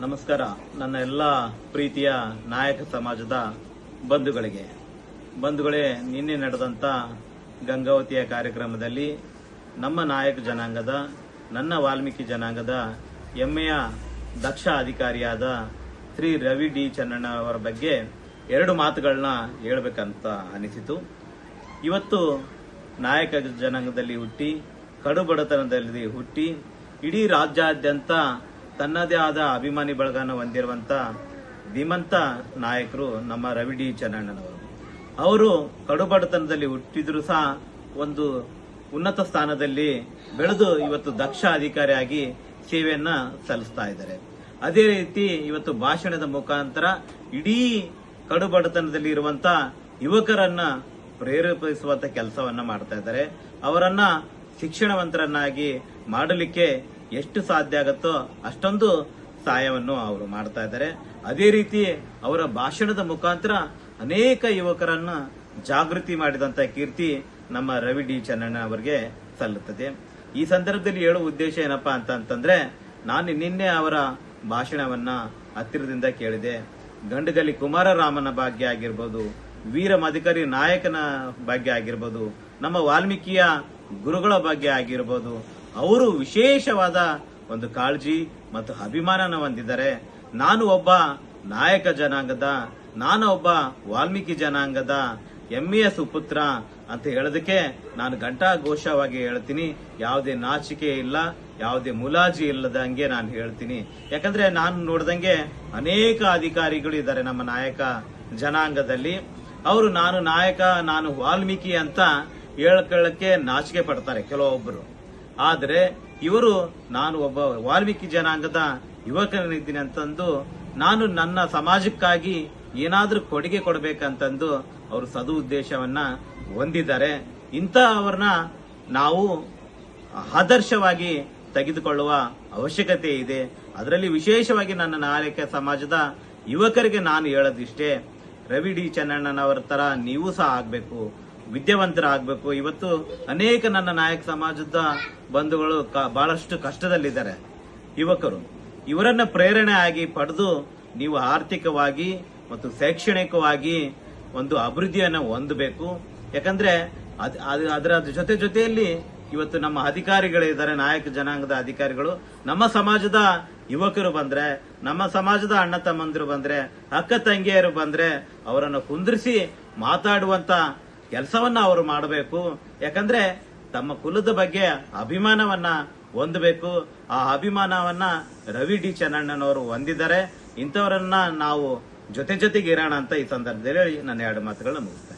ನಮಸ್ಕಾರ. ನನ್ನ ಎಲ್ಲ ಪ್ರೀತಿಯ ನಾಯಕ ಸಮಾಜದ ಬಂಧುಗಳೇ, ನಿನ್ನೆ ನಡೆದಂತ ಗಂಗಾವತಿಯ ಕಾರ್ಯಕ್ರಮದಲ್ಲಿ ನಮ್ಮ ನಾಯಕ ಜನಾಂಗದ, ನನ್ನ ವಾಲ್ಮೀಕಿ ಜನಾಂಗದ ಹೆಮ್ಮೆಯ ದಕ್ಷ ಅಧಿಕಾರಿಯಾದ ಶ್ರೀ ರವಿ ಡಿ ಚೆನ್ನಣ್ಣ ಅವರ ಬಗ್ಗೆ ಎರಡು ಮಾತುಗಳನ್ನ ಹೇಳಬೇಕಂತ ಅನಿಸಿತು. ಇವತ್ತು ನಾಯಕ ಜನಾಂಗದಲ್ಲಿ ಹುಟ್ಟಿ, ಕಡು ಬಡತನದಲ್ಲಿ ಹುಟ್ಟಿ, ಇಡೀ ರಾಜ್ಯಾದ್ಯಂತ ತನ್ನದೇ ಆದ ಅಭಿಮಾನಿ ಬಳಗನ ಹೊಂದಿರುವಂತ ಧೀಮಂತ ನಾಯಕರು ನಮ್ಮ ರವಿ ಡಿ ಚೆನ್ನಣ್ಣನವರು. ಅವರು ಕಡು ಬಡತನದಲ್ಲಿ ಹುಟ್ಟಿದ್ರು ಸಹ ಒಂದು ಉನ್ನತ ಸ್ಥಾನದಲ್ಲಿ ಬೆಳೆದು ಇವತ್ತು ದಕ್ಷ ಅಧಿಕಾರಿಯಾಗಿ ಸೇವೆಯನ್ನ ಸಲ್ಲಿಸ್ತಾ ಇದ್ದಾರೆ. ಅದೇ ರೀತಿ ಇವತ್ತು ಭಾಷಣದ ಮುಖಾಂತರ ಇಡೀ ಕಡು ಬಡತನದಲ್ಲಿ ಇರುವಂತ ಯುವಕರನ್ನ ಪ್ರೇರೇಪಿಸುವಂತ ಕೆಲಸವನ್ನ ಮಾಡ್ತಾ ಇದ್ದಾರೆ. ಅವರನ್ನ ಶಿಕ್ಷಣವಂತರನ್ನಾಗಿ ಮಾಡಲಿಕ್ಕೆ ಎಷ್ಟು ಸಾಧ್ಯ ಆಗುತ್ತೋ ಅಷ್ಟೊಂದು ಸಹಾಯವನ್ನು ಅವರು ಮಾಡ್ತಾ ಇದ್ದಾರೆ. ಅದೇ ರೀತಿ ಅವರ ಭಾಷಣದ ಮುಖಾಂತರ ಅನೇಕ ಯುವಕರನ್ನ ಜಾಗೃತಿ ಮಾಡಿದಂತ ಕೀರ್ತಿ ನಮ್ಮ ರವಿ ಡಿ ಚೆನ್ನಣ್ಣ ಅವರಿಗೆ ಸಲ್ಲುತ್ತದೆ. ಈ ಸಂದರ್ಭದಲ್ಲಿ ಹೇಳುವ ಉದ್ದೇಶ ಏನಪ್ಪಾ ಅಂತಂದ್ರೆ, ನಾನು ನಿನ್ನೆ ಅವರ ಭಾಷಣವನ್ನ ಹತ್ತಿರದಿಂದ ಕೇಳಿದೆ. ಗಂಡಗಲಿ ಕುಮಾರರಾಮನ ಭಾಗ್ಯ ಆಗಿರ್ಬೋದು, ವೀರ ಮಧಿಕಾರಿ ನಾಯಕನ ಭಾಗ್ಯ ಆಗಿರ್ಬೋದು, ನಮ್ಮ ವಾಲ್ಮೀಕಿಯ ಗುರುಗಳ ಬಗ್ಗೆ ಆಗಿರ್ಬೋದು, ಅವರು ವಿಶೇಷವಾದ ಒಂದು ಕಾಳಜಿ ಮತ್ತು ಅಭಿಮಾನನ ಹೊಂದಿದ್ದಾರೆ. ನಾನು ಒಬ್ಬ ನಾಯಕ ಜನಾಂಗದ, ನಾನು ಒಬ್ಬ ವಾಲ್ಮೀಕಿ ಜನಾಂಗದ ಹೆಮ್ಮೆಯ ಸುಪುತ್ರ ಅಂತ ಹೇಳೋದಕ್ಕೆ ನಾನು ಘಂಟಾಘೋಷವಾಗಿ ಹೇಳ್ತೀನಿ. ಯಾವುದೇ ನಾಚಿಕೆ ಇಲ್ಲ, ಯಾವುದೇ ಮುಲಾಜಿ ಇಲ್ಲದಂಗೆ ನಾನು ಹೇಳ್ತೀನಿ. ಯಾಕಂದ್ರೆ ನಾನು ನೋಡ್ದಂಗೆ ಅನೇಕ ಅಧಿಕಾರಿಗಳು ಇದ್ದಾರೆ ನಮ್ಮ ನಾಯಕ ಜನಾಂಗದಲ್ಲಿ. ಅವರು ನಾನು ನಾಯಕ, ನಾನು ವಾಲ್ಮೀಕಿ ಅಂತ ಹೇಳ್ಕೊಳ್ಳಕ್ಕೆ ನಾಚಿಕೆ ಪಡ್ತಾರೆ ಕೆಲವೊಬ್ಬರು. ಆದ್ರೆ ಇವರು ನಾನು ಒಬ್ಬ ವಾಲ್ಮೀಕಿ ಜನಾಂಗದ ಯುವಕನಿದ್ದೀನಿ ಅಂತಂದು, ನಾನು ನನ್ನ ಸಮಾಜಕ್ಕಾಗಿ ಏನಾದ್ರೂ ಕೊಡುಗೆ ಕೊಡಬೇಕಂತಂದು ಅವರು ಸದು ಉದ್ದೇಶವನ್ನ ಹೊಂದಿದ್ದಾರೆ. ಇಂಥವ್ರನ್ನ ನಾವು ಆದರ್ಶವಾಗಿ ತೆಗೆದುಕೊಳ್ಳುವ ಅವಶ್ಯಕತೆ ಇದೆ. ಅದರಲ್ಲಿ ವಿಶೇಷವಾಗಿ ನನ್ನ ನಾಯಕ ಸಮಾಜದ ಯುವಕರಿಗೆ ನಾನು ಹೇಳೋದಿಷ್ಟೇ, ರವಿ ಡಿ ಚೆನ್ನಣ್ಣನವರ ತರ ನೀವು ಸಹ ಆಗ್ಬೇಕು, ವಿದ್ಯಾವಂತರಾಗಬೇಕು. ಇವತ್ತು ಅನೇಕ ನನ್ನ ನಾಯಕ ಸಮಾಜದ ಬಂಧುಗಳು ಬಹಳಷ್ಟು ಕಷ್ಟದಲ್ಲಿದ್ದಾರೆ ಯುವಕರು. ಇವರನ್ನ ಪ್ರೇರಣೆ ಆಗಿ ಪಡೆದು ನೀವು ಆರ್ಥಿಕವಾಗಿ ಮತ್ತು ಶೈಕ್ಷಣಿಕವಾಗಿ ಒಂದು ಅಭಿವೃದ್ಧಿಯನ್ನು ಹೊಂದಬೇಕು. ಯಾಕಂದ್ರೆ ಅದರ ಜೊತೆಯಲ್ಲಿ ಇವತ್ತು ನಮ್ಮ ಅಧಿಕಾರಿಗಳಿದ್ದಾರೆ, ನಾಯಕ ಜನಾಂಗದ ಅಧಿಕಾರಿಗಳು. ನಮ್ಮ ಸಮಾಜದ ಯುವಕರು ಬಂದ್ರೆ, ನಮ್ಮ ಸಮಾಜದ ಅಣ್ಣ ತಮ್ಮಂದಿರು ಬಂದ್ರೆ, ಅಕ್ಕ ತಂಗಿಯರು ಬಂದ್ರೆ ಅವರನ್ನು ಕುಂದಿರಿಸಿ ಮಾತಾಡುವಂತ ಕೆಲಸವನ್ನ ಅವರು ಮಾಡಬೇಕು. ಯಾಕಂದ್ರೆ ತಮ್ಮ ಕುಲದ ಬಗ್ಗೆ ಅಭಿಮಾನವನ್ನ ಹೊಂದಬೇಕು. ಆ ಅಭಿಮಾನವನ್ನ ರವಿ ಡಿ ಚೆನ್ನಣ್ಣನವರು ಹೊಂದಿದ್ದಾರೆ. ಇಂಥವರನ್ನ ನಾವು ಜೊತೆಗೆ ಇರೋಣ ಅಂತ ಈ ಸಂದರ್ಭದಲ್ಲಿ ನನ್ನ ಎರಡು ಮಾತುಗಳನ್ನ ಮುಗಿಸ್ತೇನೆ.